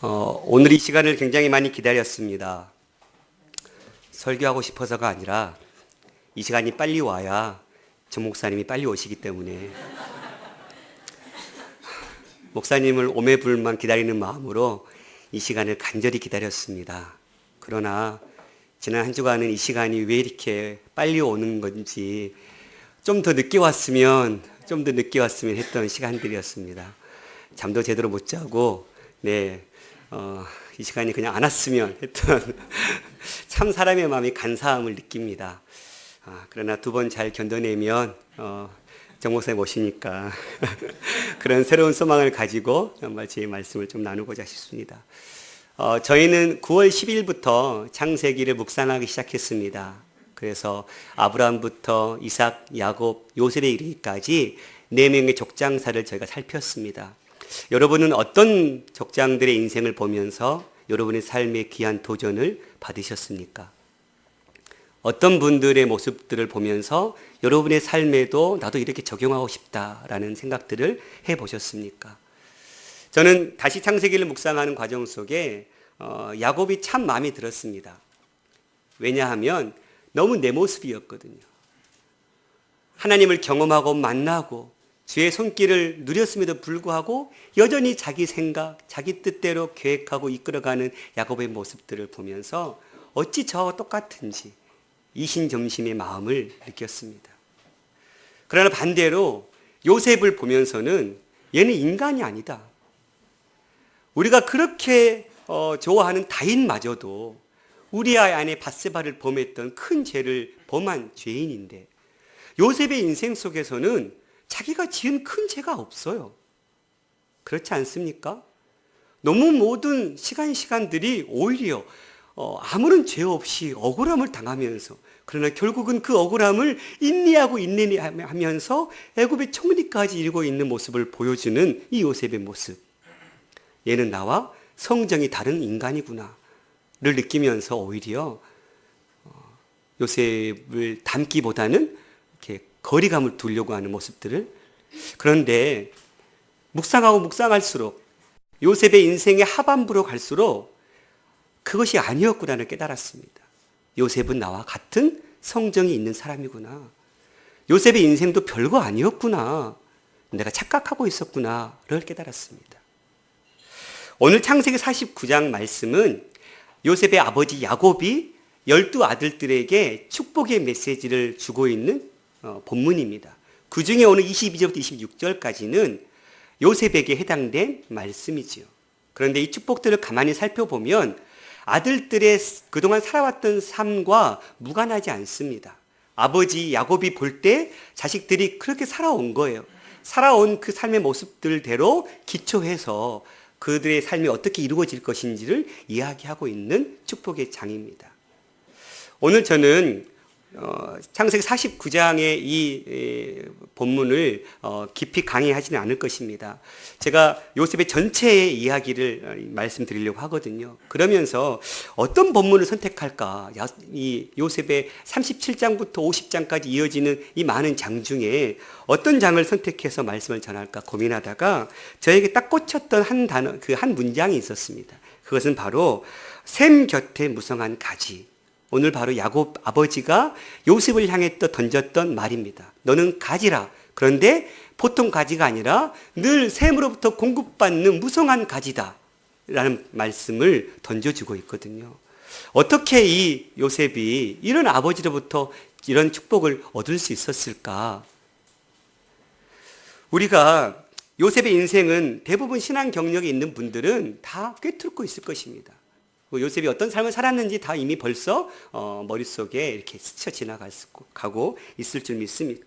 오늘 이 시간을 굉장히 많이 기다렸습니다. 설교하고 싶어서가 아니라 이 시간이 빨리 와야 정 목사님이 빨리 오시기 때문에 목사님을 오매불만 기다리는 마음으로 이 시간을 간절히 기다렸습니다. 그러나 지난 한 주간은 이 시간이 왜 이렇게 빨리 오는 건지 좀 더 늦게 왔으면 했던 시간들이었습니다. 잠도 제대로 못 자고 이 시간이 그냥 안 왔으면 했던 참 사람의 마음이 간사함을 느낍니다. 그러나 두 번 잘 견뎌내면 정 목사님 오시니까 그런 새로운 소망을 가지고 정말 제 말씀을 좀 나누고자 싶습니다. 저희는 9월 10일부터 창세기를 묵상하기 시작했습니다. 그래서 아브라함부터 이삭, 야곱, 요셉에 이르기까지 4명의 족장사를 저희가 살폈습니다. 여러분은 어떤 족장들의 인생을 보면서 여러분의 삶의 귀한 도전을 받으셨습니까? 어떤 분들의 모습들을 보면서 여러분의 삶에도 나도 이렇게 적용하고 싶다라는 생각들을 해보셨습니까? 저는 다시 창세기를 묵상하는 과정 속에 야곱이 참 마음에 들었습니다. 왜냐하면 너무 내 모습이었거든요. 하나님을 경험하고 만나고 주의 손길을 누렸음에도 불구하고 여전히 자기 생각, 자기 뜻대로 계획하고 이끌어가는 야곱의 모습들을 보면서 어찌 저와 똑같은지 이신점심의 마음을 느꼈습니다. 그러나 반대로 요셉을 보면서는 얘는 인간이 아니다. 우리가 그렇게 좋아하는 다윗마저도 우리아 안에 밧세바를 범했던 큰 죄를 범한 죄인인데 요셉의 인생 속에서는 자기가 지은 큰 죄가 없어요. 그렇지 않습니까? 너무 모든 시간들이 오히려 아무런 죄 없이 억울함을 당하면서 그러나 결국은 그 억울함을 인내하면서 애굽의 총리까지 이루고 있는 모습을 보여주는 이 요셉의 모습. 얘는 나와 성정이 다른 인간이구나 를 느끼면서 오히려 요셉을 닮기보다는 이렇게 거리감을 두려고 하는 모습들을, 그런데 묵상할수록 요셉의 인생의 하반부로 갈수록 그것이 아니었구나를 깨달았습니다. 요셉은 나와 같은 성정이 있는 사람이구나. 요셉의 인생도 별거 아니었구나. 내가 착각하고 있었구나를 깨달았습니다. 오늘 창세기 49장 말씀은 요셉의 아버지 야곱이 12아들들에게 축복의 메시지를 주고 있는 본문입니다. 그 중에 오늘 22절부터 26절까지는 요셉에게 해당된 말씀이지요. 그런데 이 축복들을 가만히 살펴보면 아들들의 그동안 살아왔던 삶과 무관하지 않습니다. 아버지 야곱이 볼 때 자식들이 그렇게 살아온 거예요. 살아온 그 삶의 모습들대로 기초해서 그들의 삶이 어떻게 이루어질 것인지를 이야기하고 있는 축복의 장입니다. 오늘 저는 창세기 49장의 이 본문을 깊이 강의하지는 않을 것입니다. 제가 요셉의 전체의 이야기를 말씀드리려고 하거든요. 그러면서 어떤 본문을 선택할까? 이 요셉의 37장부터 50장까지 이어지는 이 많은 장 중에 어떤 장을 선택해서 말씀을 전할까 고민하다가 저에게 딱 꽂혔던 한 단어, 그 한 문장이 있었습니다. 그것은 바로 샘 곁에 무성한 가지. 오늘 바로 야곱 아버지가 요셉을 향해 또 던졌던 말입니다. 너는 가지라. 그런데 보통 가지가 아니라 늘 샘으로부터 공급받는 무성한 가지다 라는 말씀을 던져주고 있거든요. 어떻게 이 요셉이 이런 아버지로부터 이런 축복을 얻을 수 있었을까? 우리가 요셉의 인생은 대부분 신앙 경력이 있는 분들은 다 꿰뚫고 있을 것입니다. 요셉이 어떤 삶을 살았는지 다 이미 벌써 머릿속에 이렇게 스쳐 지나가고 있을 줄 믿습니다.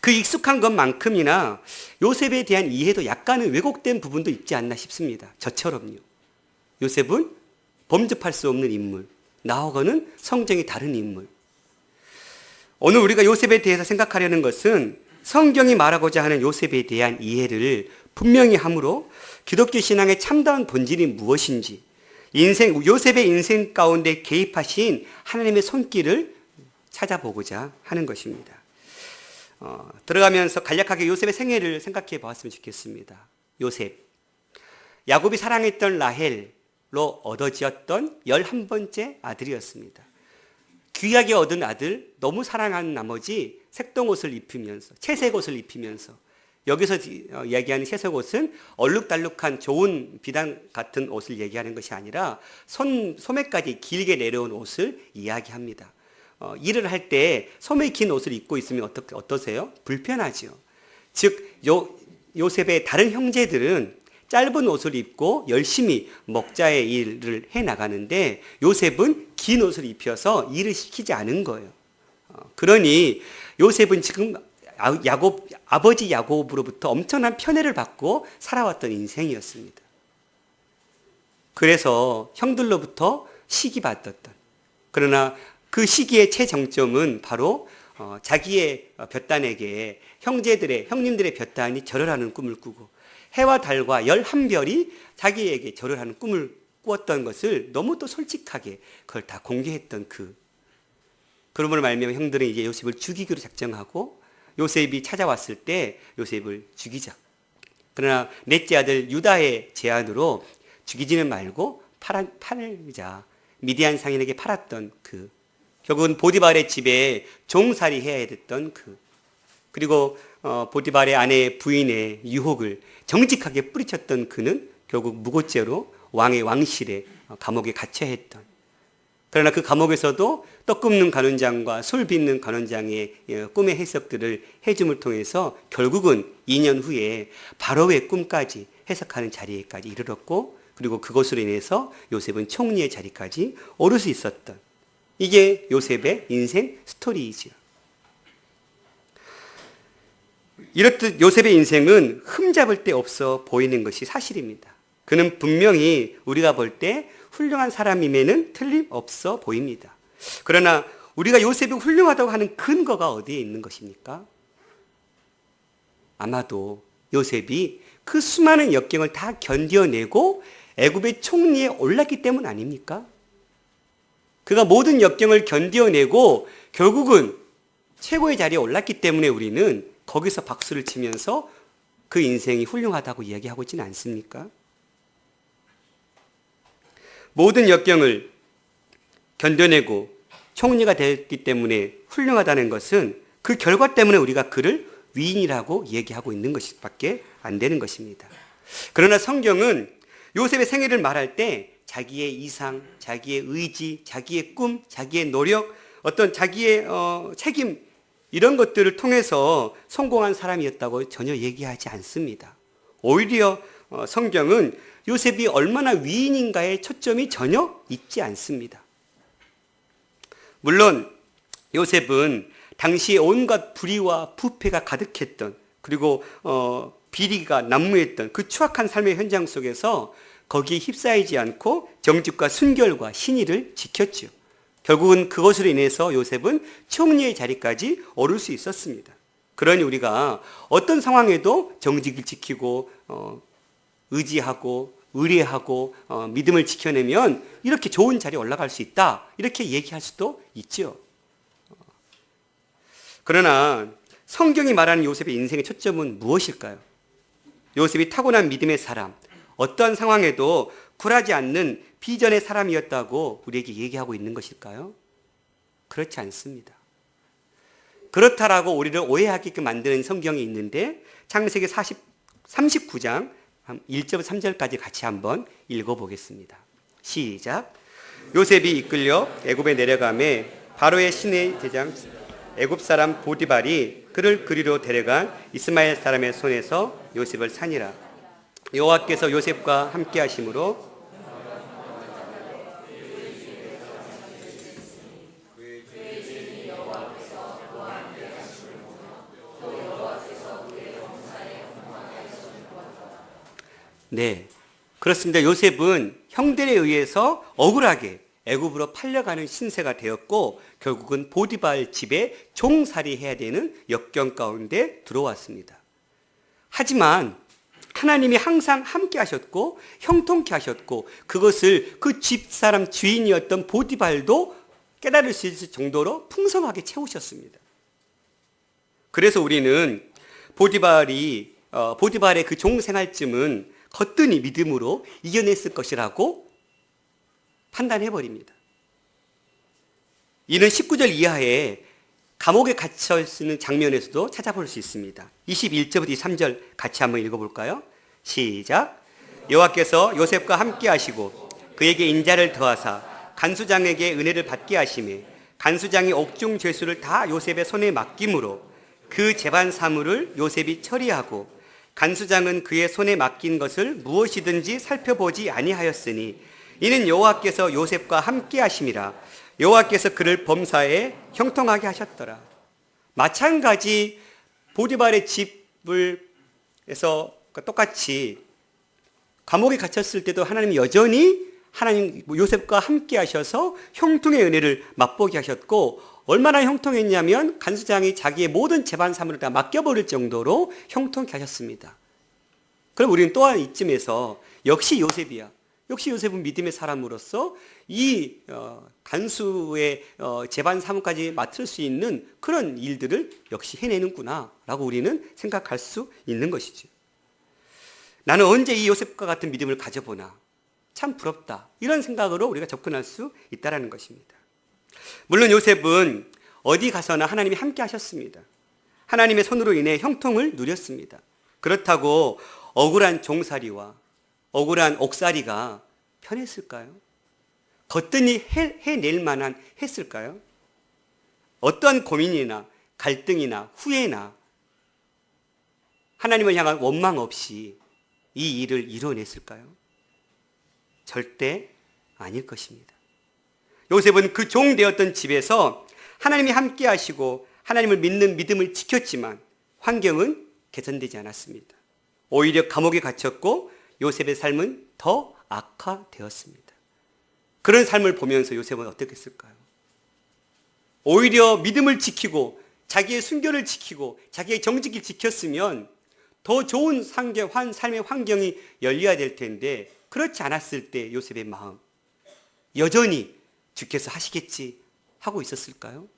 그 익숙한 것만큼이나 요셉에 대한 이해도 약간은 왜곡된 부분도 있지 않나 싶습니다. 저처럼요. 요셉은 범접할 수 없는 인물, 나하고는 성정이 다른 인물. 오늘 우리가 요셉에 대해서 생각하려는 것은 성경이 말하고자 하는 요셉에 대한 이해를 분명히 함으로 기독교 신앙의 참다운 본질이 무엇인지, 요셉의 인생 가운데 개입하신 하나님의 손길을 찾아보고자 하는 것입니다. 들어가면서 간략하게 요셉의 생애를 생각해 보았으면 좋겠습니다. 요셉, 야곱이 사랑했던 라헬로 얻어지었던 11번째 아들이었습니다. 귀하게 얻은 아들, 너무 사랑한 나머지 색동옷을 입히면서, 채색옷을 입히면서, 여기서 얘기하는 채색옷은 얼룩달룩한 좋은 비단 같은 옷을 얘기하는 것이 아니라 소매까지 길게 내려온 옷을 이야기합니다. 일을 할 때 소매 긴 옷을 입고 있으면 어떠세요? 불편하죠. 즉 요셉의 다른 형제들은 짧은 옷을 입고 열심히 먹자의 일을 해나가는데 요셉은 긴 옷을 입혀서 일을 시키지 않은 거예요. 그러니 요셉은 지금 아버지 야곱으로부터 엄청난 편애를 받고 살아왔던 인생이었습니다. 그래서 형들로부터 시기받았던, 그러나 그 시기의 최정점은 바로 자기의 볕단에게 형님들의 볕단이 절을 하는 꿈을 꾸고 해와 달과 11별이 자기에게 절을 하는 꿈을 꾸었던 것을 너무 또 솔직하게 그걸 다 공개했던 그러므로 말미암아 형들은 이제 요셉을 죽이기로 작정하고 요셉이 찾아왔을 때 요셉을 죽이자. 그러나 넷째 아들 유다의 제안으로 죽이지는 말고 팔자. 미디안 상인에게 팔았던 결국은 보디발의 집에 종살이 해야 됐던 그리고 보디발의 아내 부인의 유혹을 정직하게 뿌리쳤던 그는 결국 무고죄로 왕의 왕실에 감옥에 갇혀야 했던, 그러나 그 감옥에서도 떡 굽는 간원장과 술 빚는 간원장의 꿈의 해석들을 해줌을 통해서 결국은 2년 후에 바로의 꿈까지 해석하는 자리에까지 이르렀고, 그리고 그것으로 인해서 요셉은 총리의 자리까지 오를 수 있었던, 이게 요셉의 인생 스토리이지요. 이렇듯 요셉의 인생은 흠잡을 데 없어 보이는 것이 사실입니다. 그는 분명히 우리가 볼 때 훌륭한 사람임에는 틀림없어 보입니다. 그러나 우리가 요셉이 훌륭하다고 하는 근거가 어디에 있는 것입니까? 아마도 요셉이 그 수많은 역경을 다 견뎌내고 애굽의 총리에 올랐기 때문 아닙니까? 그가 모든 역경을 견뎌내고 결국은 최고의 자리에 올랐기 때문에 우리는 거기서 박수를 치면서 그 인생이 훌륭하다고 이야기하고 있지는 않습니까? 모든 역경을 견뎌내고 총리가 됐기 때문에 훌륭하다는 것은 그 결과 때문에 우리가 그를 위인이라고 얘기하고 있는 것밖에 안 되는 것입니다. 그러나 성경은 요셉의 생애를 말할 때 자기의 이상, 자기의 의지, 자기의 꿈, 자기의 노력, 어떤 자기의 책임, 이런 것들을 통해서 성공한 사람이었다고 전혀 얘기하지 않습니다. 오히려 성경은 요셉이 얼마나 위인인가에 초점이 전혀 있지 않습니다. 물론 요셉은 당시에 온갖 불의와 부패가 가득했던, 그리고 비리가 난무했던 그 추악한 삶의 현장 속에서 거기에 휩싸이지 않고 정직과 순결과 신의를 지켰죠. 결국은 그것으로 인해서 요셉은 총리의 자리까지 오를 수 있었습니다. 그러니 우리가 어떤 상황에도 정직을 지키고 의지하고 의뢰하고 믿음을 지켜내면 이렇게 좋은 자리에 올라갈 수 있다, 이렇게 얘기할 수도 있죠. 그러나 성경이 말하는 요셉의 인생의 초점은 무엇일까요? 요셉이 타고난 믿음의 사람, 어떠한 상황에도 굴하지 않는 비전의 사람이었다고 우리에게 얘기하고 있는 것일까요? 그렇지 않습니다. 그렇다라고 우리를 오해하게끔 만드는 성경이 있는데 창세기 39장 1절 3절까지 같이 한번 읽어보겠습니다. 시작. 요셉이 이끌려 애굽에 내려가매 바로의 신의 대장 애굽 사람 보디발이 그를 그리로 데려간 이스마엘 사람의 손에서 요셉을 산이라. 여호와께서 요셉과 함께 하심으로 네, 그렇습니다. 요셉은 형들에 의해서 억울하게 애굽으로 팔려가는 신세가 되었고 결국은 보디발 집에 종살이해야 되는 역경 가운데 들어왔습니다. 하지만 하나님이 항상 함께 하셨고 형통케 하셨고 그것을 그 집사람 주인이었던 보디발도 깨달을 수 있을 정도로 풍성하게 채우셨습니다. 그래서 우리는 보디발의 그 종생활쯤은 거뜬히 믿음으로 이겨냈을 것이라고 판단해버립니다. 이는 19절 이하에 감옥에 갇혀 있는 장면에서도 찾아볼 수 있습니다. 21절부터 23절 같이 한번 읽어볼까요? 시작. 여호와께서 요셉과 함께 하시고 그에게 인자를 더하사 간수장에게 은혜를 받게 하시매 간수장이 옥중 죄수를 다 요셉의 손에 맡김으로 그 재반 사물을 요셉이 처리하고 간수장은 그의 손에 맡긴 것을 무엇이든지 살펴보지 아니하였으니 이는 여호와께서 요셉과 함께 하심이라. 여호와께서 그를 범사에 형통하게 하셨더라. 마찬가지 보디발의 집에서 똑같이 감옥에 갇혔을 때도 하나님이 여전히 하나님 요셉과 함께 하셔서 형통의 은혜를 맛보게 하셨고, 얼마나 형통했냐면 간수장이 자기의 모든 재반 사물을 다 맡겨버릴 정도로 형통케 하셨습니다. 그럼 우리는 또한 이쯤에서 역시 요셉이야. 역시 요셉은 믿음의 사람으로서 이 간수의 재반 사무까지 맡을 수 있는 그런 일들을 역시 해내는구나 라고 우리는 생각할 수 있는 것이죠. 나는 언제 이 요셉과 같은 믿음을 가져보나, 참 부럽다, 이런 생각으로 우리가 접근할 수 있다는 것입니다. 물론 요셉은 어디 가서나 하나님이 함께 하셨습니다. 하나님의 손으로 인해 형통을 누렸습니다. 그렇다고 억울한 종살이와 억울한 옥살이가 편했을까요? 거뜬히 해낼 만한 했을까요? 어떤 고민이나 갈등이나 후회나 하나님을 향한 원망 없이 이 일을 이뤄냈을까요? 절대 아닐 것입니다. 요셉은 그 종 되었던 집에서 하나님이 함께 하시고 하나님을 믿는 믿음을 지켰지만 환경은 개선되지 않았습니다. 오히려 감옥에 갇혔고 요셉의 삶은 더 악화되었습니다. 그런 삶을 보면서 요셉은 어떻겠을까요? 오히려 믿음을 지키고 자기의 순결을 지키고 자기의 정직을 지켰으면 더 좋은 삶의 환경이 열려야 될 텐데, 그렇지 않았을 때 요셉의 마음, 여전히 주께서 하시겠지 하고 있었을까요?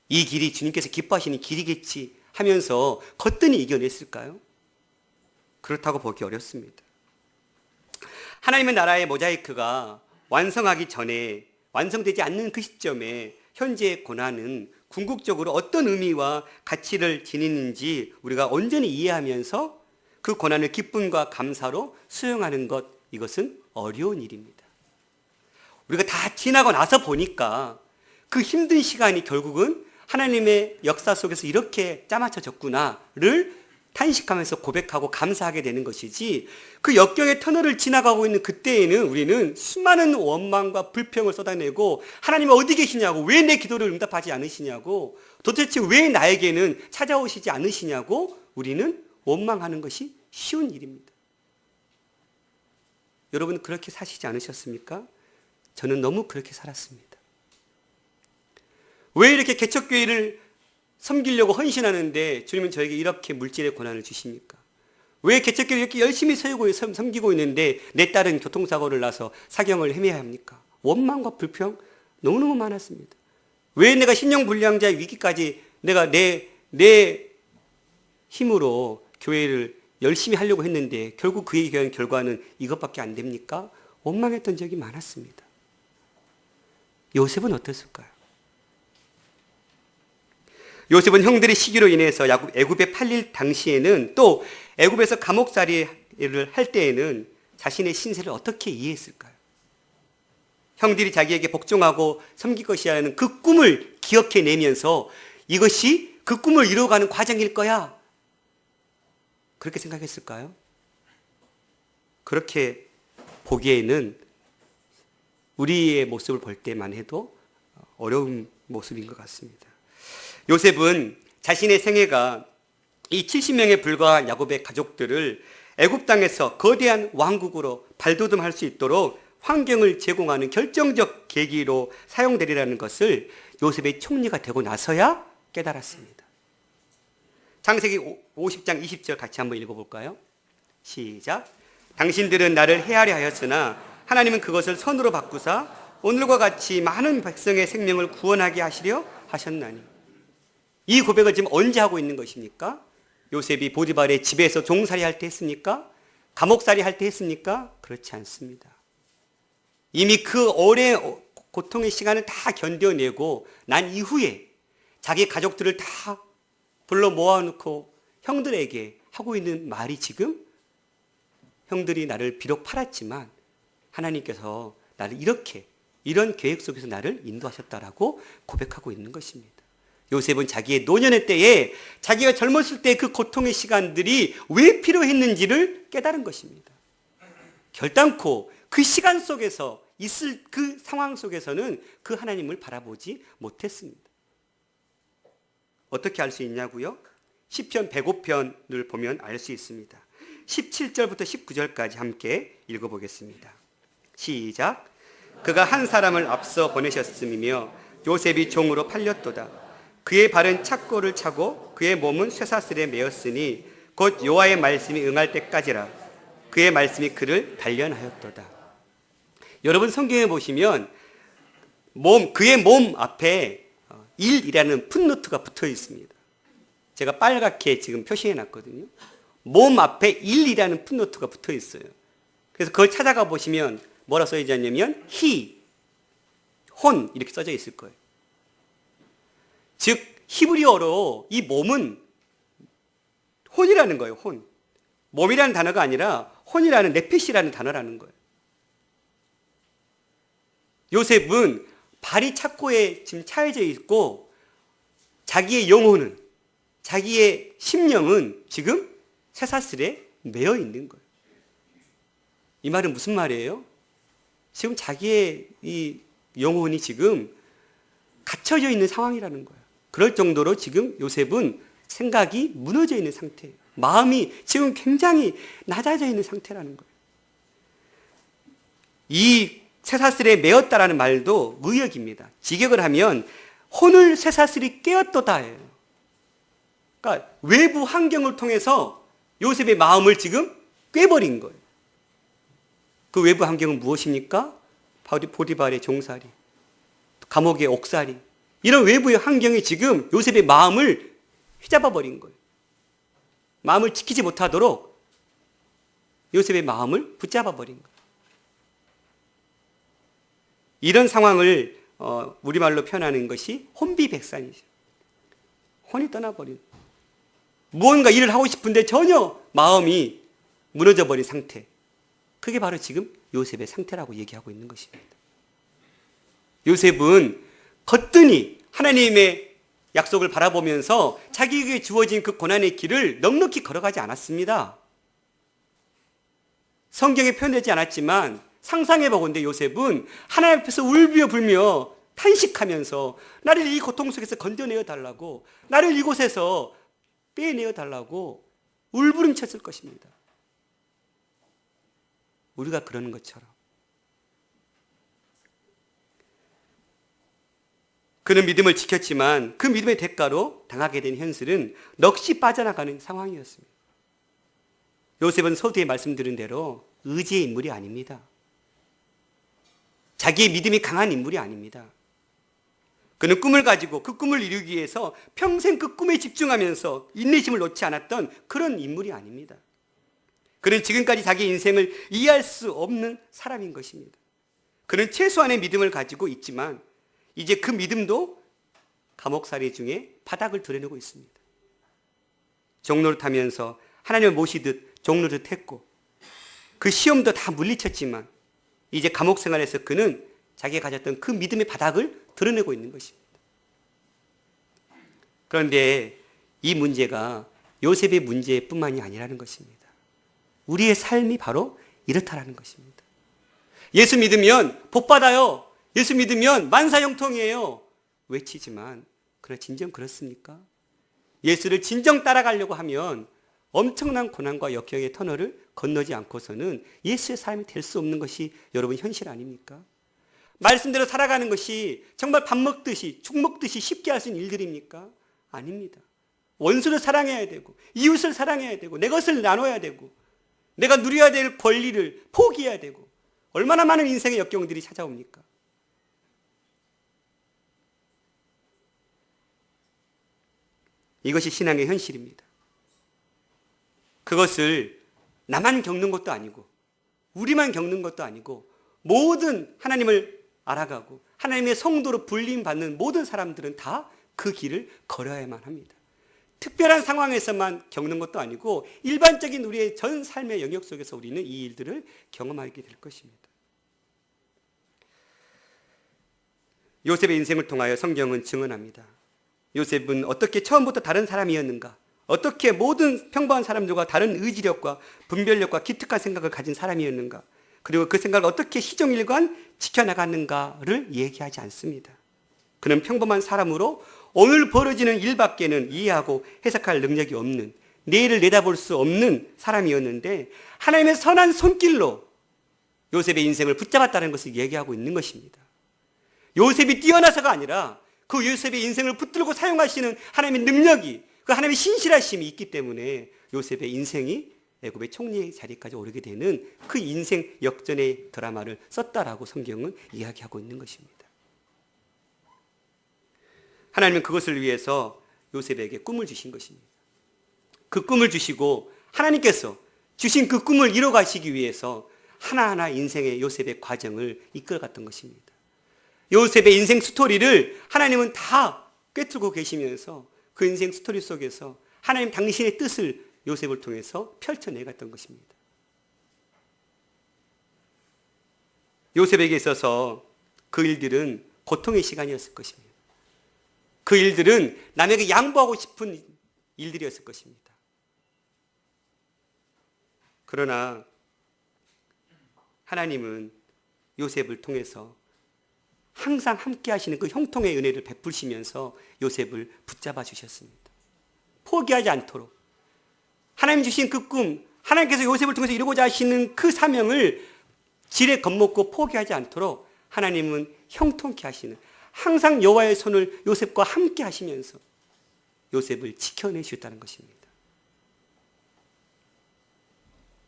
이 길이 주님께서 기뻐하시는 길이겠지 하면서 거뜬히 이겨냈을까요? 그렇다고 보기 어렵습니다. 하나님의 나라의 모자이크가 완성하기 전에, 완성되지 않는 그 시점에 현재의 고난은 궁극적으로 어떤 의미와 가치를 지니는지 우리가 온전히 이해하면서 그 고난을 기쁨과 감사로 수용하는 것, 이것은 어려운 일입니다. 우리가 다 지나고 나서 보니까 그 힘든 시간이 결국은 하나님의 역사 속에서 이렇게 짜맞춰졌구나를 탄식하면서 고백하고 감사하게 되는 것이지, 그 역경의 터널을 지나가고 있는 그때에는 우리는 수많은 원망과 불평을 쏟아내고 하나님 어디 계시냐고, 왜 내 기도를 응답하지 않으시냐고, 도대체 왜 나에게는 찾아오시지 않으시냐고 우리는 원망하는 것이 쉬운 일입니다. 여러분 그렇게 사시지 않으셨습니까? 저는 너무 그렇게 살았습니다. 왜 이렇게 개척교회를 섬기려고 헌신하는데 주님은 저에게 이렇게 물질의 고난을 주십니까? 왜 개척교회 이렇게 열심히 세우고 섬기고 있는데 내 딸은 교통사고를 나서 사경을 헤매야 합니까? 원망과 불평 너무너무 많았습니다. 왜 내가 신용불량자의 위기까지 내가 내 힘으로 교회를 열심히 하려고 했는데 결국 그의 결과는 이것밖에 안 됩니까? 원망했던 적이 많았습니다. 요셉은 어땠을까요? 요셉은 형들의 시기로 인해서 애굽에 팔릴 당시에는, 또 애굽에서 감옥살이를 할 때에는 자신의 신세를 어떻게 이해했을까요? 형들이 자기에게 복종하고 섬길 것이라는 그 꿈을 기억해내면서 이것이 그 꿈을 이루어가는 과정일 거야, 그렇게 생각했을까요? 그렇게 보기에는 우리의 모습을 볼 때만 해도 어려운 모습인 것 같습니다. 요셉은 자신의 생애가 이 70명에 불과한 야곱의 가족들을 애굽 땅에서 거대한 왕국으로 발돋움할 수 있도록 환경을 제공하는 결정적 계기로 사용되리라는 것을 요셉의 총리가 되고 나서야 깨달았습니다. 창세기 50장 20절 같이 한번 읽어볼까요? 시작. 당신들은 나를 해하려 하였으나 하나님은 그것을 선으로 바꾸사 오늘과 같이 많은 백성의 생명을 구원하게 하시려 하셨나니. 이 고백을 지금 언제 하고 있는 것입니까? 요셉이 보디발의 집에서 종살이 할 때 했습니까? 감옥살이 할 때 했습니까? 그렇지 않습니다. 이미 그 오랜 고통의 시간을 다 견뎌내고 난 이후에 자기 가족들을 다 불러 모아놓고 형들에게 하고 있는 말이 지금 형들이 나를 비록 팔았지만 하나님께서 나를 이런 계획 속에서 나를 인도하셨다라고 고백하고 있는 것입니다. 요셉은 자기의 노년의 때에 자기가 젊었을 때 그 고통의 시간들이 왜 필요했는지를 깨달은 것입니다. 결단코 그 시간 속에서 있을 그 상황 속에서는 그 하나님을 바라보지 못했습니다. 어떻게 알 수 있냐고요? 시편 105편을 보면 알 수 있습니다. 17절부터 19절까지 함께 읽어보겠습니다. 시작. 그가 한 사람을 앞서 보내셨음이며 요셉이 종으로 팔렸도다. 그의 발은 착고를 차고 그의 몸은 쇠사슬에 매었으니 곧 여호와의 말씀이 응할 때까지라. 그의 말씀이 그를 단련하였도다. 여러분 성경에 보시면 그의 몸 앞에 1이라는 풋노트가 붙어 있습니다. 제가 빨갛게 지금 표시해 놨거든요. 몸 앞에 1이라는 풋노트가 붙어 있어요. 그래서 그걸 찾아가 보시면 뭐라 써져 있냐면 he, 혼 이렇게 써져 있을 거예요. 즉 히브리어로 이 몸은 혼이라는 거예요. 혼. 몸이라는 단어가 아니라 혼이라는 네핏이라는 단어라는 거예요. 요셉은 발이 착고에 지금 차여져 있고 자기의 영혼은 자기의 심령은 지금 쇠사슬에 매여 있는 거예요. 이 말은 무슨 말이에요? 지금 자기의 이 영혼이 지금 갇혀져 있는 상황이라는 거예요. 그럴 정도로 지금 요셉은 생각이 무너져 있는 상태예요. 마음이 지금 굉장히 낮아져 있는 상태라는 거예요. 이 쇠사슬에 매었다라는 말도 의역입니다. 직역을 하면 혼을 쇠사슬이 깨었도다예요. 그러니까 외부 환경을 통해서 요셉의 마음을 지금 꿰버린 거예요. 그 외부 환경은 무엇입니까? 보디발의 종살이, 감옥의 옥살이, 이런 외부의 환경이 지금 요셉의 마음을 휘잡아 버린 거예요. 마음을 지키지 못하도록 요셉의 마음을 붙잡아 버린 거예요. 이런 상황을 우리말로 표현하는 것이 혼비백산이죠. 혼이 떠나버린, 무언가 일을 하고 싶은데 전혀 마음이 무너져 버린 상태. 그게 바로 지금 요셉의 상태라고 얘기하고 있는 것입니다. 요셉은 거뜬히 하나님의 약속을 바라보면서 자기에게 주어진 그 고난의 길을 넉넉히 걸어가지 않았습니다. 성경에 표현되지 않았지만 상상해보건대 요셉은 하나님 앞에서 울며 불며 탄식하면서 나를 이 고통 속에서 건져내어 달라고, 나를 이곳에서 빼내어 달라고 울부름쳤을 것입니다. 우리가 그러는 것처럼. 그는 믿음을 지켰지만 그 믿음의 대가로 당하게 된 현실은 넋이 빠져나가는 상황이었습니다. 요셉은 서두에 말씀드린 대로 의지의 인물이 아닙니다. 자기의 믿음이 강한 인물이 아닙니다. 그는 꿈을 가지고 그 꿈을 이루기 위해서 평생 그 꿈에 집중하면서 인내심을 놓지 않았던 그런 인물이 아닙니다. 그는 지금까지 자기 인생을 이해할 수 없는 사람인 것입니다. 그는 최소한의 믿음을 가지고 있지만 이제 그 믿음도 감옥살이 중에 바닥을 드러내고 있습니다. 종노릇하면서 하나님을 모시듯 종노릇 했고 그 시험도 다 물리쳤지만 이제 감옥 생활에서 그는 자기가 가졌던 그 믿음의 바닥을 드러내고 있는 것입니다. 그런데 이 문제가 요셉의 문제뿐만이 아니라는 것입니다. 우리의 삶이 바로 이렇다라는 것입니다. 예수 믿으면 복 받아요. 예수 믿으면 만사형통이에요. 외치지만 그러나 진정 그렇습니까? 예수를 진정 따라가려고 하면 엄청난 고난과 역경의 터널을 건너지 않고서는 예수의 삶이 될 수 없는 것이 여러분 현실 아닙니까? 말씀대로 살아가는 것이 정말 밥 먹듯이 죽 먹듯이 쉽게 할 수 있는 일들입니까? 아닙니다. 원수를 사랑해야 되고 이웃을 사랑해야 되고 내 것을 나눠야 되고 내가 누려야 될 권리를 포기해야 되고 얼마나 많은 인생의 역경들이 찾아옵니까? 이것이 신앙의 현실입니다. 그것을 나만 겪는 것도 아니고 우리만 겪는 것도 아니고 모든 하나님을 알아가고 하나님의 성도로 불림받는 모든 사람들은 다 그 길을 걸어야만 합니다. 특별한 상황에서만 겪는 것도 아니고 일반적인 우리의 전 삶의 영역 속에서 우리는 이 일들을 경험하게 될 것입니다. 요셉의 인생을 통하여 성경은 증언합니다. 요셉은 어떻게 처음부터 다른 사람이었는가? 어떻게 모든 평범한 사람들과 다른 의지력과 분별력과 기특한 생각을 가진 사람이었는가? 그리고 그 생각을 어떻게 시종일관 지켜나갔는가를 얘기하지 않습니다. 그는 평범한 사람으로 오늘 벌어지는 일밖에는 이해하고 해석할 능력이 없는, 내일을 내다볼 수 없는 사람이었는데 하나님의 선한 손길로 요셉의 인생을 붙잡았다는 것을 얘기하고 있는 것입니다. 요셉이 뛰어나서가 아니라 그 요셉의 인생을 붙들고 사용하시는 하나님의 능력이, 그 하나님의 신실하심이 있기 때문에 요셉의 인생이 애굽의 총리의 자리까지 오르게 되는 그 인생 역전의 드라마를 썼다라고 성경은 이야기하고 있는 것입니다. 하나님은 그것을 위해서 요셉에게 꿈을 주신 것입니다. 그 꿈을 주시고 하나님께서 주신 그 꿈을 이뤄가시기 위해서 하나하나 인생의 요셉의 과정을 이끌어갔던 것입니다. 요셉의 인생 스토리를 하나님은 다 꿰뚫고 계시면서 그 인생 스토리 속에서 하나님 당신의 뜻을 요셉을 통해서 펼쳐내갔던 것입니다. 요셉에게 있어서 그 일들은 고통의 시간이었을 것입니다. 그 일들은 남에게 양보하고 싶은 일들이었을 것입니다. 그러나 하나님은 요셉을 통해서 항상 함께 하시는 그 형통의 은혜를 베푸시면서 요셉을 붙잡아 주셨습니다. 포기하지 않도록 하나님 주신 그 꿈, 하나님께서 요셉을 통해서 이루고자 하시는 그 사명을 지레 겁먹고 포기하지 않도록 하나님은 형통케 하시는, 항상 여호와의 손을 요셉과 함께 하시면서 요셉을 지켜내셨다는 것입니다.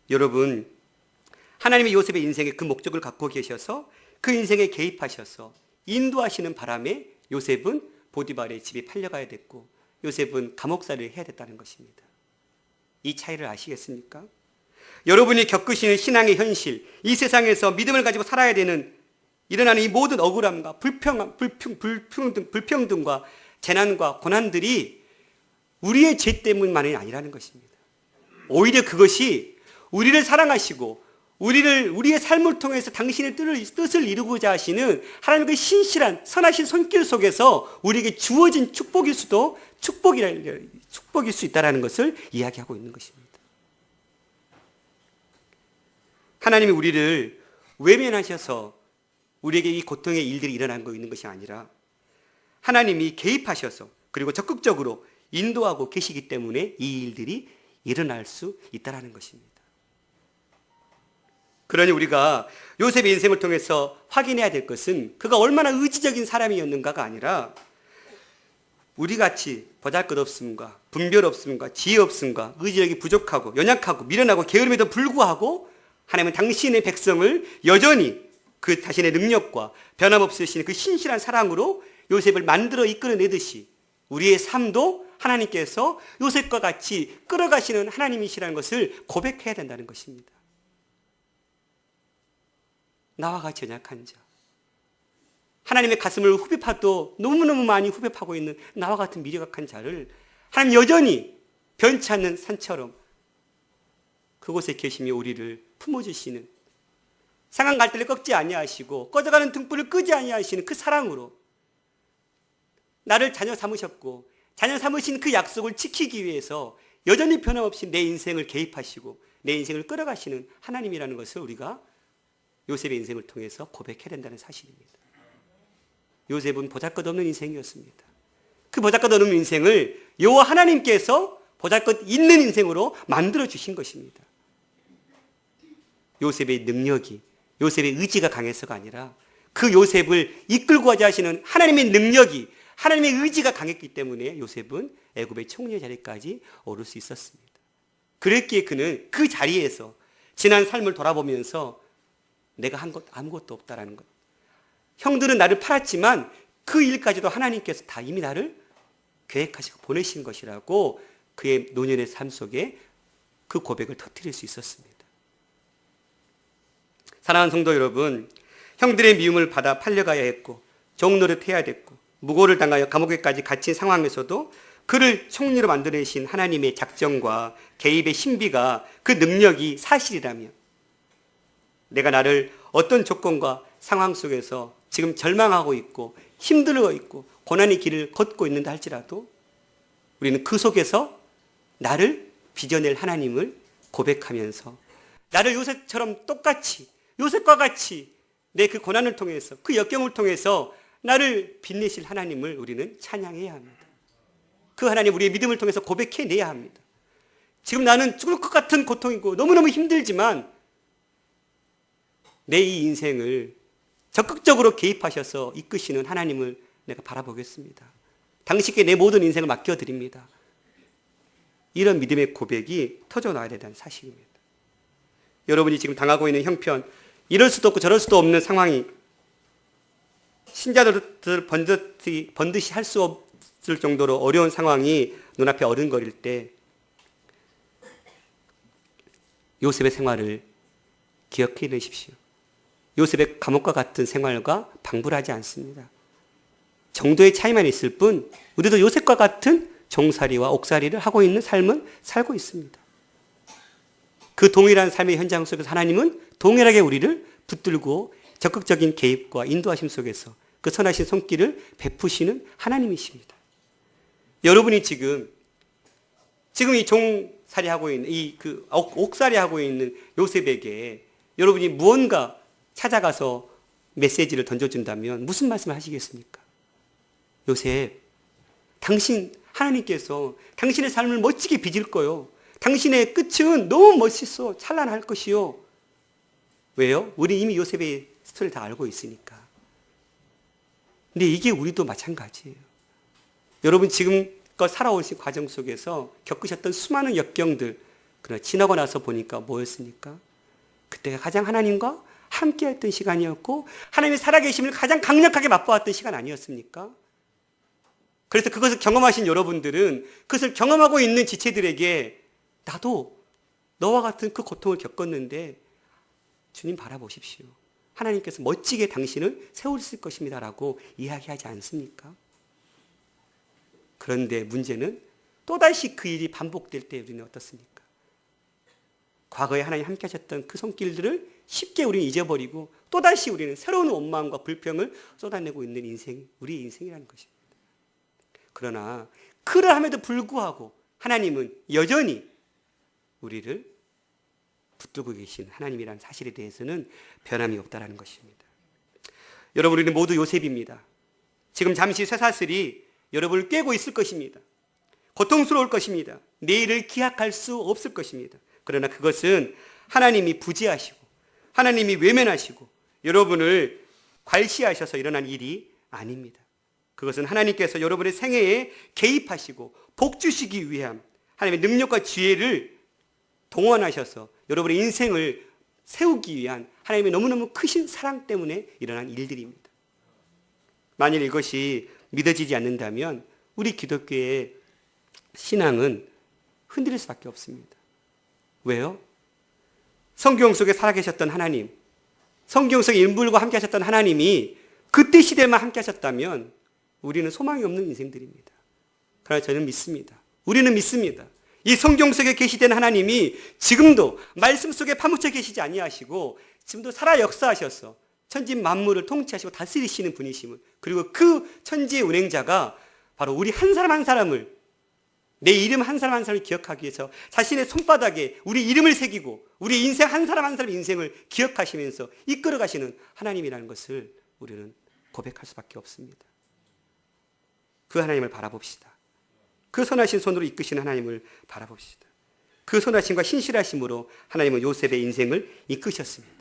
여러분, 하나님이 요셉의 인생에 그 목적을 갖고 계셔서 그 인생에 개입하셔서 인도하시는 바람에 요셉은 보디발의 집에 팔려가야 됐고 요셉은 감옥살이를 해야 됐다는 것입니다. 이 차이를 아시겠습니까? 여러분이 겪으시는 신앙의 현실, 이 세상에서 믿음을 가지고 살아야 되는 일어나는 이 모든 억울함과 불평등과 재난과 고난들이 우리의 죄 때문만이 아니라는 것입니다. 오히려 그것이 우리를 사랑하시고 우리의 삶을 통해서 당신의 뜻을 이루고자 하시는 하나님의 신실한 선하신 손길 속에서 우리에게 주어진 축복일 수 있다는 것을 이야기하고 있는 것입니다. 하나님이 우리를 외면하셔서 우리에게 이 고통의 일들이 일어나고 있는 것이 아니라 하나님이 개입하셔서 그리고 적극적으로 인도하고 계시기 때문에 이 일들이 일어날 수 있다는 것입니다. 그러니 우리가 요셉의 인생을 통해서 확인해야 될 것은 그가 얼마나 의지적인 사람이었는가가 아니라 우리같이 보잘것없음과 분별없음과 지혜없음과 의지력이 부족하고 연약하고 미련하고 게으름에도 불구하고 하나님은 당신의 백성을 여전히 그 자신의 능력과 변함없으신 그 신실한 사랑으로 요셉을 만들어 이끌어내듯이 우리의 삶도 하나님께서 요셉과 같이 끌어가시는 하나님이시라는 것을 고백해야 된다는 것입니다. 나와 같이 연약한 자, 하나님의 가슴을 후벼파도 너무너무 많이 후벼파고 있는 나와 같은 미력한 자를 하나님 여전히 변치 않는 산처럼 그곳에 계시며 우리를 품어주시는, 상한 갈대를 꺾지 아니하시고 꺼져가는 등불을 끄지 아니하시는 그 사랑으로 나를 자녀 삼으셨고 자녀 삼으신 그 약속을 지키기 위해서 여전히 변함없이 내 인생을 개입하시고 내 인생을 끌어가시는 하나님이라는 것을 우리가 요셉의 인생을 통해서 고백해야 된다는 사실입니다. 요셉은 보잘것없는 인생이었습니다. 그 보잘것없는 인생을 여호와 하나님께서 보잘것 있는 인생으로 만들어 주신 것입니다. 요셉의 능력이, 요셉의 의지가 강해서가 아니라 그 요셉을 이끌고 가자 하시는 하나님의 능력이, 하나님의 의지가 강했기 때문에 요셉은 애굽의 총리의 자리까지 오를 수 있었습니다. 그랬기에 그는 그 자리에서 지난 삶을 돌아보면서 내가 한 것 아무것도 없다라는 것, 형들은 나를 팔았지만 그 일까지도 하나님께서 다 이미 나를 계획하시고 보내신 것이라고 그의 노년의 삶 속에 그 고백을 터뜨릴 수 있었습니다. 사랑하는 성도 여러분, 형들의 미움을 받아 팔려가야 했고 종노릇해야 됐고 무고를 당하여 감옥에까지 갇힌 상황에서도 그를 총리로 만들어내신 하나님의 작정과 개입의 신비가, 그 능력이 사실이라면, 내가 나를 어떤 조건과 상황 속에서 지금 절망하고 있고 힘들어 있고 고난의 길을 걷고 있는다 할지라도 우리는 그 속에서 나를 빚어낼 하나님을 고백하면서 나를 요셉처럼 똑같이, 요셉과 같이 내 그 고난을 통해서, 그 역경을 통해서 나를 빛내실 하나님을 우리는 찬양해야 합니다. 그 하나님, 우리의 믿음을 통해서 고백해내야 합니다. 지금 나는 죽을 것 같은 고통이고 너무너무 힘들지만 내 이 인생을 적극적으로 개입하셔서 이끄시는 하나님을 내가 바라보겠습니다. 당신께 내 모든 인생을 맡겨드립니다. 이런 믿음의 고백이 터져나와야 된다는 사실입니다. 여러분이 지금 당하고 있는 형편, 이럴 수도 없고 저럴 수도 없는 상황이 신자들 번듯이 할 수 없을 정도로 어려운 상황이 눈앞에 어른거릴 때 요셉의 생활을 기억해 내십시오. 요셉의 감옥과 같은 생활과 방불하지 않습니다. 정도의 차이만 있을 뿐 우리도 요셉과 같은 종살이와 옥살이를 하고 있는 삶은 살고 있습니다. 그 동일한 삶의 현장 속에서 하나님은 동일하게 우리를 붙들고 적극적인 개입과 인도하심 속에서 그 선하신 손길을 베푸시는 하나님이십니다. 여러분이 지금 이 종살이하고 있는 옥살이하고 있는 요셉에게 여러분이 무언가 찾아가서 메시지를 던져준다면 무슨 말씀을 하시겠습니까? 요셉, 하나님께서 당신의 삶을 멋지게 빚을 거요. 당신의 끝은 너무 멋있어, 찬란할 것이요. 왜요? 우리 이미 요셉의 스토리를 다 알고 있으니까. 근데 이게 우리도 마찬가지예요. 여러분 지금껏 살아오신 과정 속에서 겪으셨던 수많은 역경들, 그러나 지나고 나서 보니까 뭐였습니까? 그때가 가장 하나님과 함께했던 시간이었고 하나님의 살아계심을 가장 강력하게 맛보았던 시간 아니었습니까? 그래서 그것을 경험하신 여러분들은 그것을 경험하고 있는 지체들에게 나도 너와 같은 그 고통을 겪었는데 주님 바라보십시오. 하나님께서 멋지게 당신을 세우실 것입니다 라고 이야기하지 않습니까? 그런데 문제는 또다시 그 일이 반복될 때 우리는 어떻습니까? 과거에 하나님 함께 하셨던 그 손길들을 쉽게 우리는 잊어버리고 또다시 우리는 새로운 원망과 불평을 쏟아내고 있는 인생이 우리의 인생이라는 것입니다. 그러나 그러함에도 불구하고 하나님은 여전히 우리를 붙들고 계신 하나님이라는 사실에 대해서는 변함이 없다는 것입니다. 여러분, 우리는 모두 요셉입니다. 지금 잠시 쇠사슬이 여러분을 꿰고 있을 것입니다. 고통스러울 것입니다. 내일을 기약할 수 없을 것입니다. 그러나 그것은 하나님이 부지하시고 하나님이 외면하시고 여러분을 괄시하셔서 일어난 일이 아닙니다. 그것은 하나님께서 여러분의 생애에 개입하시고 복 주시기 위한 하나님의 능력과 지혜를 동원하셔서 여러분의 인생을 세우기 위한 하나님의 너무너무 크신 사랑 때문에 일어난 일들입니다. 만일 이것이 믿어지지 않는다면 우리 기독교의 신앙은 흔들릴 수밖에 없습니다. 왜요? 성경 속에 살아계셨던 하나님, 성경 속에 인물과 함께 하셨던 하나님이 그때 시대만 함께 하셨다면 우리는 소망이 없는 인생들입니다. 그러나 저는 믿습니다. 우리는 믿습니다. 이 성경 속에 계시된 하나님이 지금도 말씀 속에 파묻혀 계시지 아니하시고 지금도 살아 역사하셔서 천지 만물을 통치하시고 다스리시는 분이심을, 그리고 그 천지의 운행자가 바로 우리 한 사람 한 사람을, 내 이름 한 사람 한 사람을 기억하기 위해서 자신의 손바닥에 우리 이름을 새기고 우리 인생 한 사람 한 사람의 인생을 기억하시면서 이끌어 가시는 하나님이라는 것을 우리는 고백할 수밖에 없습니다. 그 하나님을 바라봅시다. 그 선하신 손으로 이끄시는 하나님을 바라봅시다. 그 선하심과 신실하심으로 하나님은 요셉의 인생을 이끄셨습니다.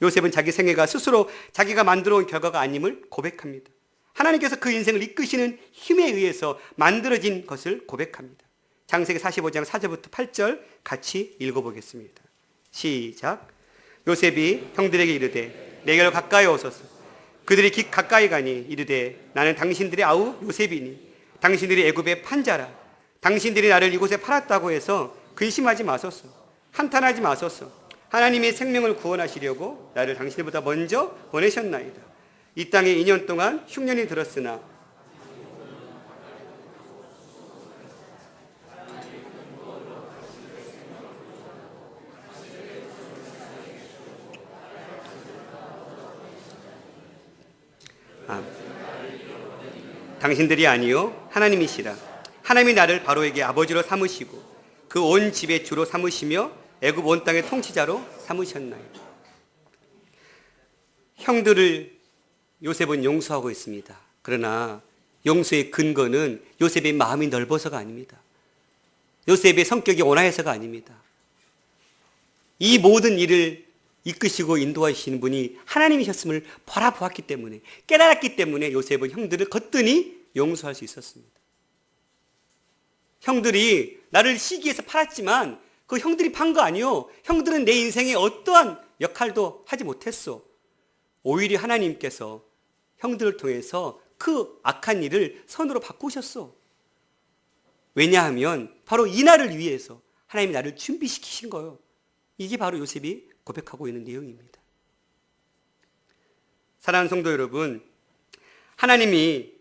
요셉은 자기 생애가 스스로 자기가 만들어 온 결과가 아님을 고백합니다. 하나님께서 그 인생을 이끄시는 힘에 의해서 만들어진 것을 고백합니다. 창세기 45장 4절부터 8절 같이 읽어보겠습니다. 시작. 요셉이 형들에게 이르되 내게로 가까이 오소서. 그들이 가까이 가니 이르되 나는 당신들의 아우 요셉이니 당신들이 애굽의 판자라. 당신들이 나를 이곳에 팔았다고 해서 근심하지 마소서. 한탄하지 마소서. 하나님이 생명을 구원하시려고 나를 당신보다 먼저 보내셨나이다. 이 땅에 2년 동안 흉년이 들었으나 당신들이 아니요 하나님이시라. 하나님이 나를 바로에게 아버지로 삼으시고 그 온 집의 주로 삼으시며 애굽 온 땅의 통치자로 삼으셨나이다. 형들을 요셉은 용서하고 있습니다. 그러나 용서의 근거는 요셉의 마음이 넓어서가 아닙니다. 요셉의 성격이 온화해서가 아닙니다. 이 모든 일을 이끄시고 인도하시는 분이 하나님이셨음을 바라보았기 때문에, 깨달았기 때문에 요셉은 형들을 거뜬히 용서할 수 있었습니다. 형들이 나를 시기해서 팔았지만 그 형들이 판 거 아니요. 형들은 내 인생에 어떠한 역할도 하지 못했어. 오히려 하나님께서 형들을 통해서 그 악한 일을 선으로 바꾸셨어. 왜냐하면 바로 이 날을 위해서 하나님이 나를 준비시키신 거예요. 이게 바로 요셉이 고백하고 있는 내용입니다. 사랑하는 성도 여러분, 하나님이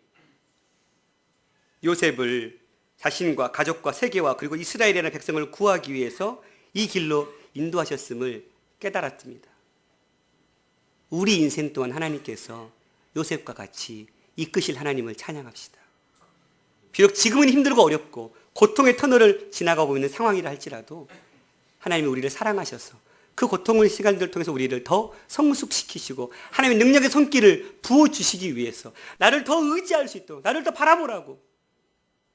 요셉을 자신과 가족과 세계와 그리고 이스라엘이라는 백성을 구하기 위해서 이 길로 인도하셨음을 깨달았습니다. 우리 인생 또한 하나님께서 요셉과 같이 이끄실 하나님을 찬양합시다. 비록 지금은 힘들고 어렵고 고통의 터널을 지나가고 있는 상황이라 할지라도 하나님이 우리를 사랑하셔서 그 고통의 시간들을 통해서 우리를 더 성숙시키시고 하나님의 능력의 손길을 부어주시기 위해서 나를 더 의지할 수 있도록, 나를 더 바라보라고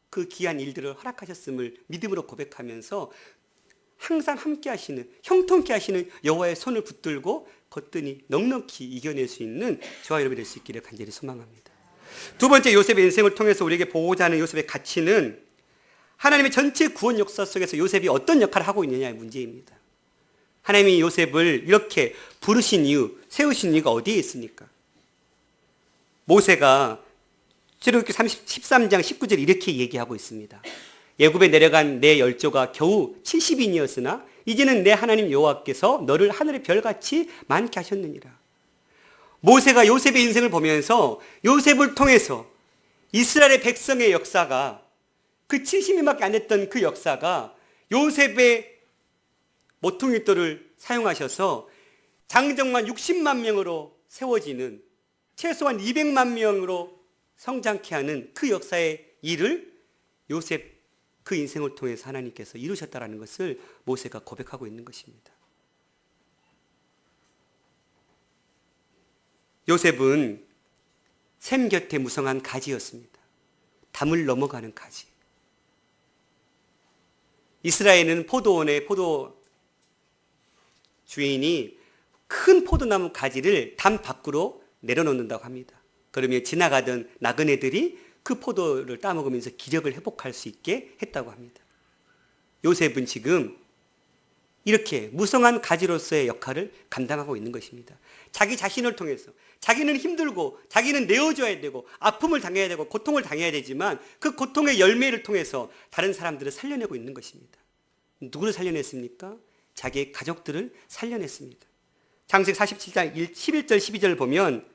그 귀한 일들을 허락하셨음을 믿음으로 고백하면서 항상 함께 하시는, 형통케 하시는 여호와의 손을 붙들고 거뜬히 넉넉히 이겨낼 수 있는 저와 여러분이 될 수 있기를 간절히 소망합니다. 두 번째, 요셉의 인생을 통해서 우리에게 보고자 하는 요셉의 가치는 하나님의 전체 구원 역사 속에서 요셉이 어떤 역할을 하고 있느냐의 문제입니다. 하나님이 요셉을 이렇게 부르신 이유, 세우신 이유가 어디에 있습니까? 모세가 출애굽기 13장 19절 이렇게 얘기하고 있습니다. 애굽에 내려간 내 열조가 겨우 70인이었으나 이제는 내 하나님 여호와께서 너를 하늘의 별같이 많게 하셨느니라. 모세가 요셉의 인생을 보면서 요셉을 통해서 이스라엘의 백성의 역사가, 그 70인밖에 안 됐던 그 역사가 요셉의 모퉁이돌을 사용하셔서 장정만 60만 명으로 세워지는, 최소한 200만 명으로 성장케 하는 그 역사의 일을 요셉 그 인생을 통해서 하나님께서 이루셨다는 것을 모세가 고백하고 있는 것입니다. 요셉은 샘 곁에 무성한 가지였습니다. 담을 넘어가는 가지. 이스라엘은 포도원의 포도 주인이 큰 포도나무 가지를 담 밖으로 내려놓는다고 합니다. 그러면 지나가던 나그네들이 그 포도를 따먹으면서 기력을 회복할 수 있게 했다고 합니다. 요셉은 지금 이렇게 무성한 가지로서의 역할을 감당하고 있는 것입니다. 자기 자신을 통해서 자기는 힘들고 자기는 내어줘야 되고 아픔을 당해야 되고 고통을 당해야 되지만 그 고통의 열매를 통해서 다른 사람들을 살려내고 있는 것입니다. 누구를 살려냈습니까? 자기의 가족들을 살려냈습니다. 창세기 47장 11절 12절을 보면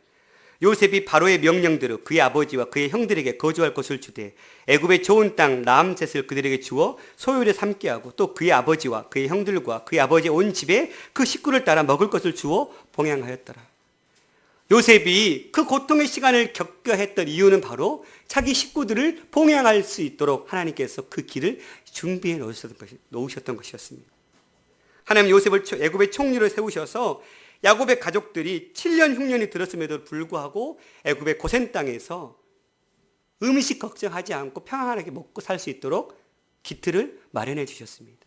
요셉이 바로의 명령대로 그의 아버지와 그의 형들에게 거주할 곳을 주되 애굽의 좋은 땅 라암셋을 그들에게 주어 소유를 삼게 하고 또 그의 아버지와 그의 형들과 그의 아버지의 온 집에 그 식구를 따라 먹을 것을 주어 봉양하였더라. 요셉이 그 고통의 시간을 겪어야 했던 이유는 바로 자기 식구들을 봉양할 수 있도록 하나님께서 그 길을 준비해 놓으셨던 것이었습니다. 하나님 요셉을 애굽의 총리로 세우셔서 야곱의 가족들이 7년 흉년이 들었음에도 불구하고 애굽의 고센 땅에서 음식 걱정하지 않고 평안하게 먹고 살 수 있도록 기틀을 마련해 주셨습니다.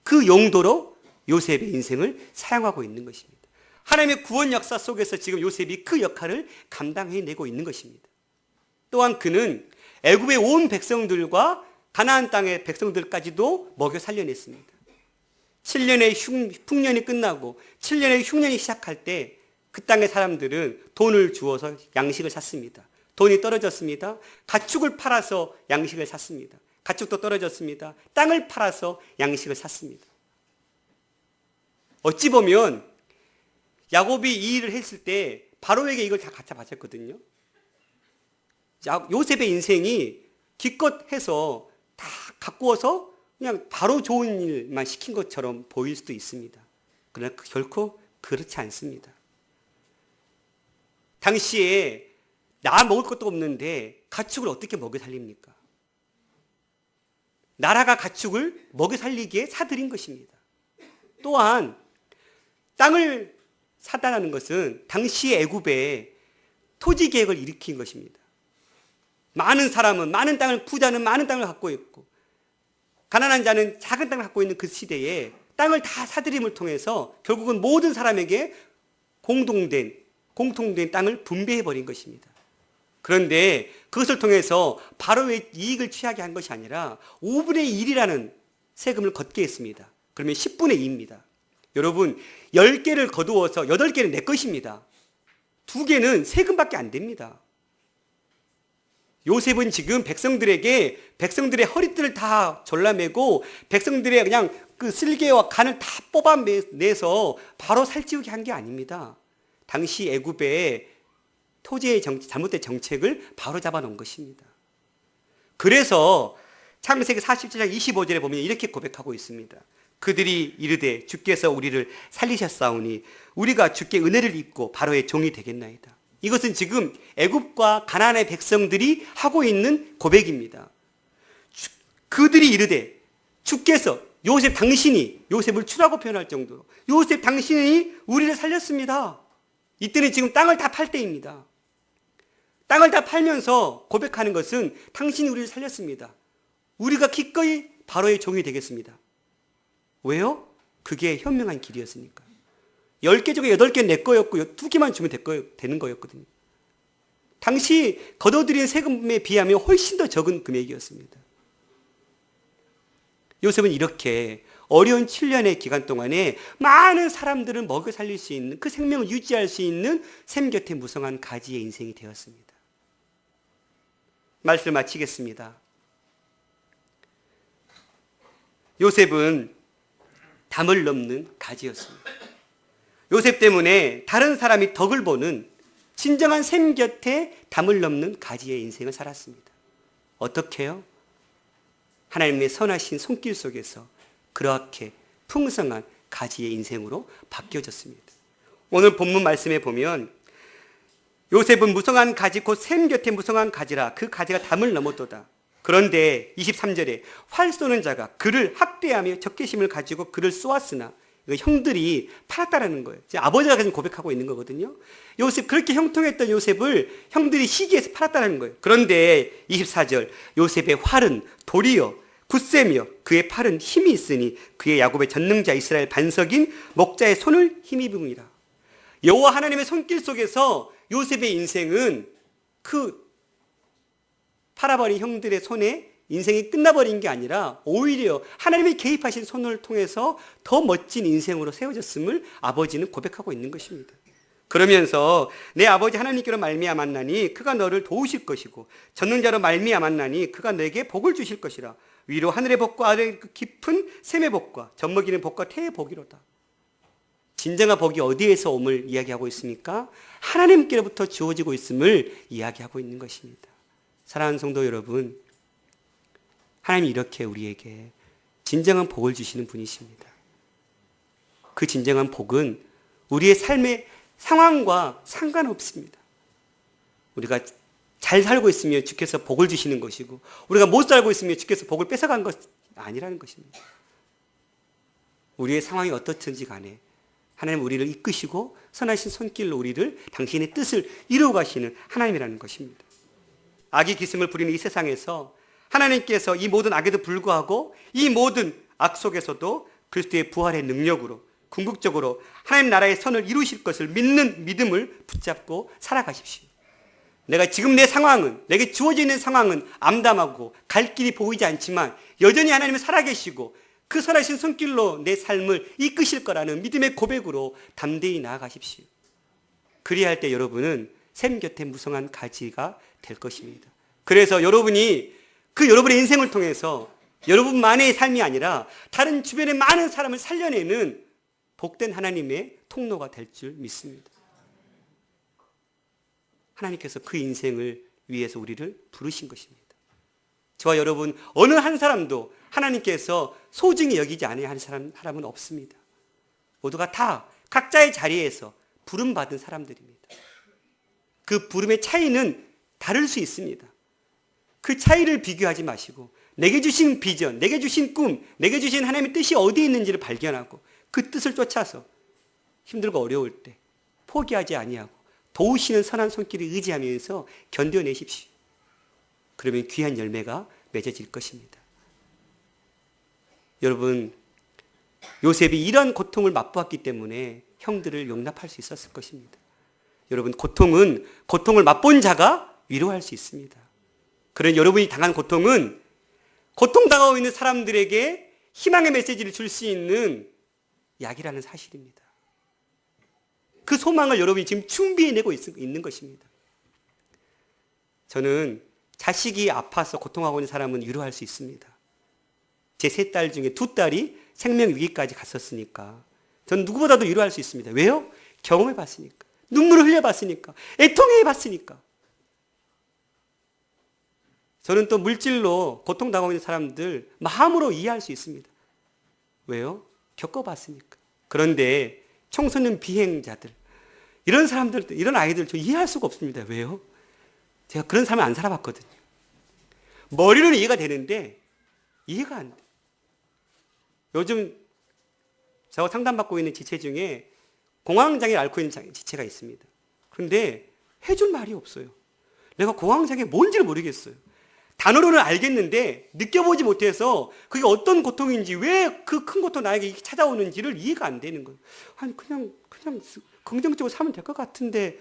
그 용도로 요셉의 인생을 사용하고 있는 것입니다. 하나님의 구원 역사 속에서 지금 요셉이 그 역할을 감당해내고 있는 것입니다. 또한 그는 애굽의 온 백성들과 가나안 땅의 백성들까지도 먹여 살려냈습니다. 7년의 풍년이 끝나고 7년의 흉년이 시작할 때 그 땅의 사람들은 돈을 주어서 양식을 샀습니다. 돈이 떨어졌습니다. 가축을 팔아서 양식을 샀습니다. 가축도 떨어졌습니다. 땅을 팔아서 양식을 샀습니다. 어찌 보면 야곱이 이 일을 했을 때 바로에게 이걸 다 갖다 바쳤거든요. 요셉의 인생이 기껏 해서 다 가꾸어서 그냥 바로 좋은 일만 시킨 것처럼 보일 수도 있습니다. 그러나 결코 그렇지 않습니다. 당시에 나 먹을 것도 없는데 가축을 어떻게 먹여 살립니까? 나라가 가축을 먹여 살리기에 사들인 것입니다. 또한 땅을 사다라는 것은 당시 애굽에 토지 계획을 일으킨 것입니다. 많은 사람은 많은 땅을, 부자는 많은 땅을 갖고 있고 가난한 자는 작은 땅을 갖고 있는 그 시대에 땅을 다 사들임을 통해서 결국은 모든 사람에게 공통된 땅을 분배해버린 것입니다. 그런데 그것을 통해서 바로의 이익을 취하게 한 것이 아니라 5분의 1이라는 세금을 걷게 했습니다. 그러면 10분의 2입니다. 여러분, 10개를 거두어서 8개는 내 것입니다. 2개는 세금밖에 안 됩니다. 요셉은 지금 백성들의 허리띠를 다 졸라매고 백성들의 그냥 그 쓸개와 간을 다 뽑아내서 바로 살찌우게 한 게 아닙니다. 당시 애굽의 토지의 잘못된 정책을 바로 잡아놓은 것입니다. 그래서 창세기 47장 25절에 보면 이렇게 고백하고 있습니다. 그들이 이르되 주께서 우리를 살리셨사오니 우리가 주께 은혜를 입고 바로의 종이 되겠나이다. 이것은 지금 애굽과 가나안의 백성들이 하고 있는 고백입니다. 그들이 이르되 주께서 요셉 당신이 요셉을 주라고 표현할 정도로 요셉 당신이 우리를 살렸습니다. 이때는 지금 땅을 다 팔 때입니다. 땅을 다 팔면서 고백하는 것은 당신이 우리를 살렸습니다. 우리가 기꺼이 바로의 종이 되겠습니다. 왜요? 그게 현명한 길이었으니까. 10개 중에 8개는 내 거였고요. 2개만 주면 되는 거였거든요. 당시 거둬들인 세금에 비하면 훨씬 더 적은 금액이었습니다. 요셉은 이렇게 어려운 7년의 기간 동안에 많은 사람들을 먹여 살릴 수 있는, 그 생명을 유지할 수 있는 샘 곁에 무성한 가지의 인생이 되었습니다. 말씀 마치겠습니다. 요셉은 담을 넘는 가지였습니다. 요셉 때문에 다른 사람이 덕을 보는 진정한 샘 곁에 담을 넘는 가지의 인생을 살았습니다. 어떻게요? 하나님의 선하신 손길 속에서 그렇게 풍성한 가지의 인생으로 바뀌어졌습니다. 오늘 본문 말씀에 보면 요셉은 무성한 가지 곧 샘 곁에 무성한 가지라 그 가지가 담을 넘었도다. 그런데 23절에 활 쏘는 자가 그를 학대하며 적개심을 가지고 그를 쏘았으나 형들이 팔았다라는 거예요. 아버지가 지금 고백하고 있는 거거든요. 요셉, 그렇게 형통했던 요셉을 형들이 시기해서 팔았다는 거예요. 그런데 24절 요셉의 활은 돌이요 굳세며 그의 팔은 힘이 있으니 그의 야곱의 전능자 이스라엘 반석인 목자의 손을 힘입음이라. 여호와 하나님의 손길 속에서 요셉의 인생은 그 팔아버린 형들의 손에 인생이 끝나버린 게 아니라 오히려 하나님이 개입하신 손을 통해서 더 멋진 인생으로 세워졌음을 아버지는 고백하고 있는 것입니다. 그러면서 내 아버지 하나님께로 말미암았나니 그가 너를 도우실 것이고 전능자로 말미암았나니 그가 너에게 복을 주실 것이라. 위로 하늘의 복과 아래 그 깊은 샘의 복과 젖먹이는 복과 태의 복이로다. 진정한 복이 어디에서 옴을 이야기하고 있습니까? 하나님께로부터 주어지고 있음을 이야기하고 있는 것입니다. 사랑하는 성도 여러분, 하나님이 이렇게 우리에게 진정한 복을 주시는 분이십니다. 그 진정한 복은 우리의 삶의 상황과 상관없습니다. 우리가 잘 살고 있으면 주께서 복을 주시는 것이고 우리가 못 살고 있으면 주께서 복을 뺏어간 것이 아니라는 것입니다. 우리의 상황이 어떻든지 간에 하나님 우리를 이끄시고 선하신 손길로 우리를 당신의 뜻을 이루어 가시는 하나님이라는 것입니다. 악이 기승을 부리는 이 세상에서 하나님께서 이 모든 악에도 불구하고 이 모든 악 속에서도 그리스도의 부활의 능력으로 궁극적으로 하나님 나라의 선을 이루실 것을 믿는 믿음을 붙잡고 살아가십시오. 내가 지금 내 상황은, 내게 주어져 있는 상황은 암담하고 갈 길이 보이지 않지만 여전히 하나님은 살아계시고 그 선하신 손길로 내 삶을 이끄실 거라는 믿음의 고백으로 담대히 나아가십시오. 그리할 때 여러분은 샘 곁에 무성한 가지가 될 것입니다. 그래서 여러분이 그 여러분의 인생을 통해서 여러분만의 삶이 아니라 다른 주변의 많은 사람을 살려내는 복된 하나님의 통로가 될 줄 믿습니다. 하나님께서 그 인생을 위해서 우리를 부르신 것입니다. 저와 여러분 어느 한 사람도 하나님께서 소중히 여기지 않아야 하는 사람은 없습니다. 모두가 다 각자의 자리에서 부름받은 사람들입니다. 그 부름의 차이는 다를 수 있습니다. 그 차이를 비교하지 마시고 내게 주신 비전, 내게 주신 꿈, 내게 주신 하나님의 뜻이 어디에 있는지를 발견하고 그 뜻을 쫓아서 힘들고 어려울 때 포기하지 아니하고 도우시는 선한 손길을 의지하면서 견뎌내십시오. 그러면 귀한 열매가 맺어질 것입니다. 여러분, 요셉이 이런 고통을 맛보았기 때문에 형들을 용납할 수 있었을 것입니다. 여러분, 고통을 맛본 자가 위로할 수 있습니다. 그런 여러분이 당한 고통은 고통당하고 있는 사람들에게 희망의 메시지를 줄 수 있는 약이라는 사실입니다. 그 소망을 여러분이 지금 준비해내고 있는 것입니다. 저는 자식이 아파서 고통하고 있는 사람은 위로할 수 있습니다. 제 3딸 중에 2딸이 생명위기까지 갔었으니까 저는 누구보다도 위로할 수 있습니다. 왜요? 경험해봤으니까. 눈물을 흘려봤으니까. 애통해봤으니까. 저는 또 물질로 고통당하고 있는 사람들 마음으로 이해할 수 있습니다. 왜요? 겪어봤으니까. 그런데 청소년 비행자들, 이런 사람들, 이런 아이들 저 이해할 수가 없습니다. 왜요? 제가 그런 삶을 안 살아봤거든요. 머리로는 이해가 되는데 이해가 안 돼. 요즘 제가 상담받고 있는 지체 중에 공황장애를 앓고 있는 지체가 있습니다. 그런데 해줄 말이 없어요. 내가 공황장애 뭔지를 모르겠어요. 단어로는 알겠는데 느껴보지 못해서 그게 어떤 고통인지, 왜 그 큰 고통 나에게 찾아오는지를 이해가 안 되는 거예요. 아니 그냥 긍정적으로 살면 될 것 같은데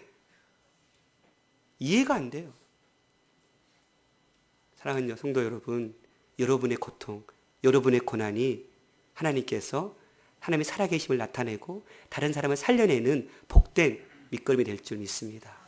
이해가 안 돼요. 사랑하는 성도 여러분, 여러분의 고통, 여러분의 고난이 하나님께서 하나님의 살아계심을 나타내고 다른 사람을 살려내는 복된 밑거름이 될 줄 믿습니다.